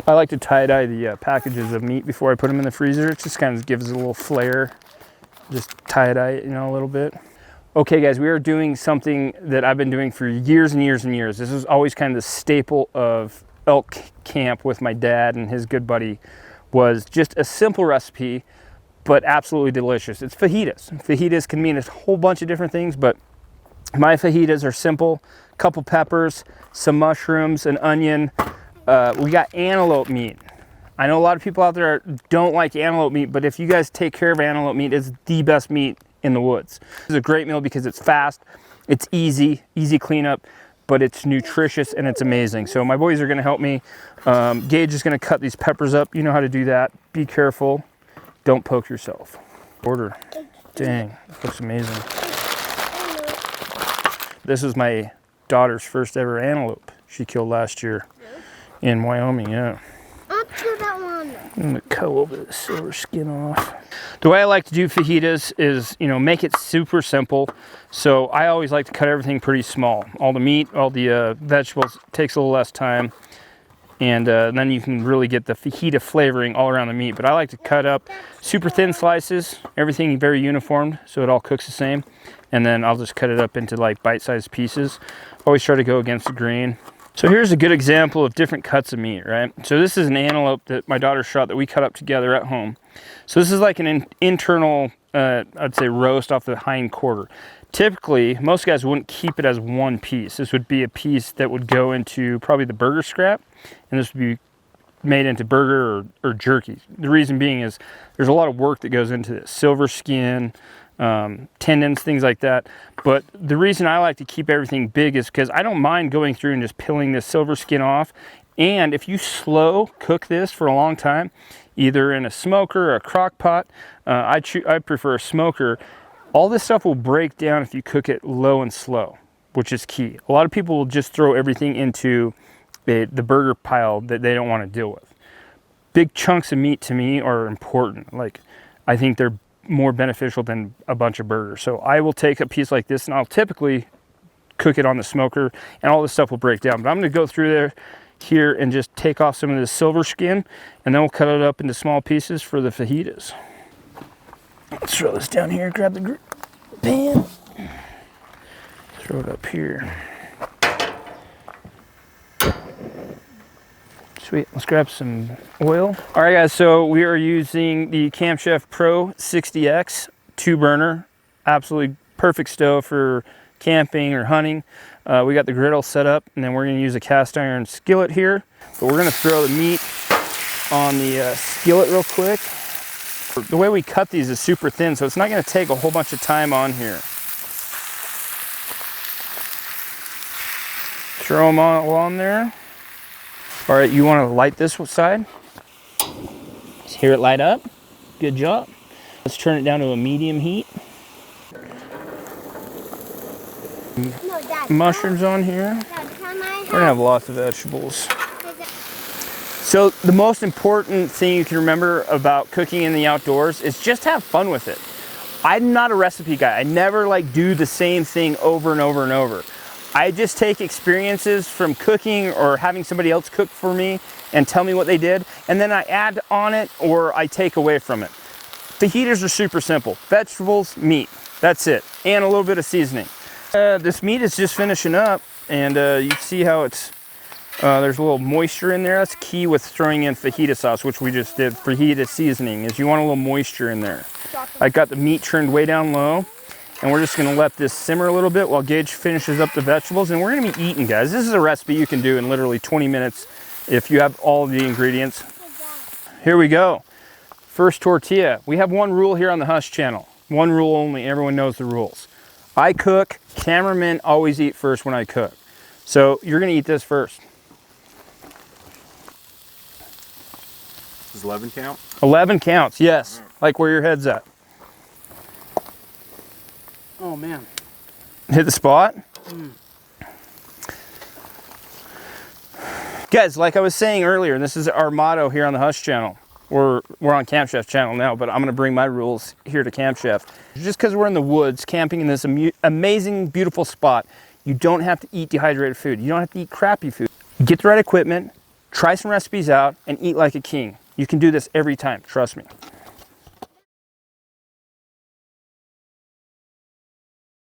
I like to tie-dye the packages of meat before I put them in the freezer. It just kind of gives it a little flair. Just tie-dye it, you know, a little bit. Okay guys, we are doing something that I've been doing for years and years and years. This is always kind of the staple of elk camp with my dad and his good buddy, was just a simple recipe, but absolutely delicious. It's fajitas. Fajitas can mean a whole bunch of different things, but my fajitas are simple. A couple peppers, some mushrooms, an onion. We got antelope meat. I know a lot of people out there don't like antelope meat, but if you guys take care of antelope meat, it's the best meat in the woods. It's a great meal because it's fast, it's easy cleanup, but it's nutritious and it's amazing. So my boys are gonna help me. Gage is gonna cut these peppers up. You know how to do that. Be careful, don't poke yourself. Order. Dang, that looks amazing. This is my daughter's first ever antelope she killed last year in Wyoming, yeah. I'll do that one. I'm gonna cut a little bit of the silver skin off. The way I like to do fajitas is, you know, make it super simple. So I always like to cut everything pretty small. All the meat, all the vegetables, takes a little less time. And then you can really get the fajita flavoring all around the meat. But I like to cut up super thin slices, everything very uniform, so it all cooks the same. And then I'll just cut it up into like bite-sized pieces. Always try to go against the grain. So here's a good example of different cuts of meat, right? So this is an antelope that my daughter shot that we cut up together at home. So this is like an internal, I'd say, roast off the hind quarter. Typically, most guys wouldn't keep it as one piece. This would be a piece that would go into probably the burger scrap, and this would be made into burger or jerky. The reason being is there's a lot of work that goes into this. Silver skin, tendons, things like that. But the reason I like to keep everything big is because I don't mind going through and just peeling this silver skin off. And if you slow cook this for a long time, either in a smoker or a crock pot, I prefer a smoker, all this stuff will break down if you cook it low and slow, which is key. A lot of people will just throw everything into the burger pile that they don't want to deal with. Big chunks of meat to me are important. Like, I think they're more beneficial than a bunch of burgers. So I will take a piece like this and I'll typically cook it on the smoker, and all this stuff will break down. But I'm going to go through here and just take off some of this silver skin, and then we'll cut it up into small pieces for the fajitas. Let's throw this down here, grab the pan, throw it up here. Sweet, let's grab some oil. All right guys, so we are using the Camp Chef Pro 60X 2-burner. Absolutely perfect stove for camping or hunting. We got the griddle set up, and then we're gonna use a cast iron skillet here. But we're gonna throw the meat on the skillet real quick. The way we cut these is super thin, so it's not gonna take a whole bunch of time on here. Throw them all on there. All right, you want to light this side. Let's hear it light up. Good job. Let's turn it down to a medium heat. No, Dad, Mushrooms on here. Dad, we're gonna have lots of vegetables. So the most important thing you can remember about cooking in the outdoors is just have fun with it. I'm not a recipe guy. I never like do the same thing over and over and over. I just take experiences from cooking or having somebody else cook for me and tell me what they did, and then I add on it or I take away from it. Fajitas are super simple. Vegetables, meat, that's it. And a little bit of seasoning. This meat is just finishing up, and you see how it's, there's a little moisture in there. That's key with throwing in fajita sauce, which we just did. Fajita seasoning is you want a little moisture in there. I got the meat turned way down low, and we're just gonna let this simmer a little bit while Gage finishes up the vegetables, and we're gonna be eating, guys. This is a recipe you can do in literally 20 minutes if you have all of the ingredients. Here we go. First tortilla. We have one rule here on the Hush channel. One rule only, everyone knows the rules. I cook, cameramen always eat first when I cook. So you're gonna eat this first. Does 11 count? 11 counts, yes. Like where your head's at. Oh man. Hit the spot? Guys, like I was saying earlier, this is our motto here on the Hush channel. We're on Camp Chef channel now, but I'm gonna bring my rules here to Camp Chef. Just because we're in the woods, camping in this amazing, beautiful spot, you don't have to eat dehydrated food. You don't have to eat crappy food. Get the right equipment, Try some recipes out and eat like a king. You can do this every time, trust me.